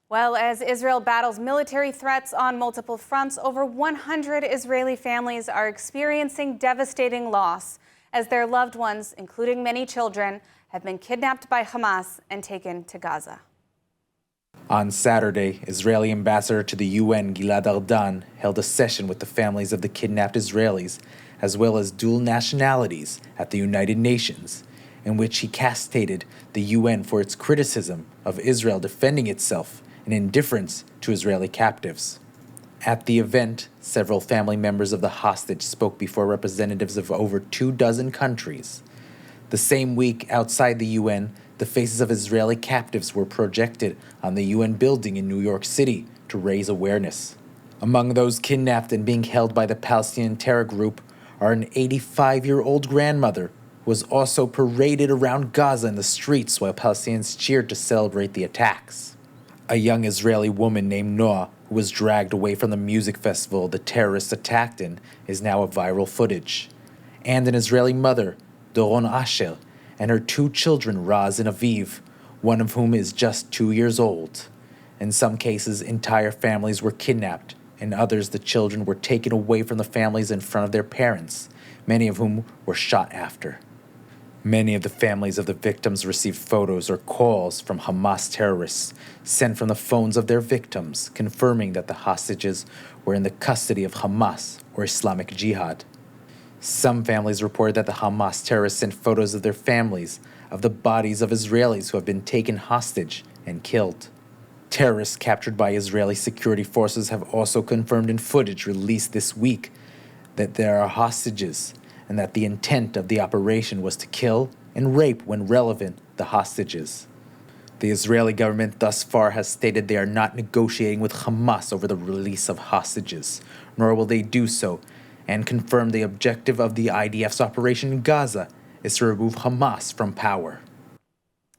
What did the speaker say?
Well, as Israel battles military threats on multiple fronts, over 100 Israeli families are experiencing devastating loss as their loved ones, including many children, have been kidnapped by Hamas and taken to Gaza. On Saturday, Israeli ambassador to the UN Gilad Erdan held a session with the families of the kidnapped Israelis, as well as dual nationalities, at the United Nations, in which he castigated the UN for its criticism of Israel defending itself and indifference to Israeli captives. At the event, several family members of the hostage spoke before representatives of over 24 countries. The same week, outside the UN, the faces of Israeli captives were projected on the UN building in New York City to raise awareness. Among those kidnapped and being held by the Palestinian terror group are an 85-year-old grandmother who was also paraded around Gaza in the streets while Palestinians cheered to celebrate the attacks. A young Israeli woman named Noah, who was dragged away from the music festival the terrorists attacked in, is now a viral footage. And an Israeli mother, Doron Asher, and her 2 children, Raz and Aviv, one of whom is just 2 years old. In some cases, entire families were kidnapped. In others, the children were taken away from the families in front of their parents, many of whom were shot after. Many of the families of the victims received photos or calls from Hamas terrorists sent from the phones of their victims, confirming that the hostages were in the custody of Hamas or Islamic Jihad. Some families reported that the Hamas terrorists sent photos of their families of the bodies of Israelis who have been taken hostage and killed. Terrorists captured by Israeli security forces have also confirmed in footage released this week that there are hostages and that the intent of the operation was to kill and rape, when relevant, the hostages. The Israeli government thus far has stated they are not negotiating with Hamas over the release of hostages, nor will they do so, and confirm the objective of the IDF's operation in Gaza is to remove Hamas from power.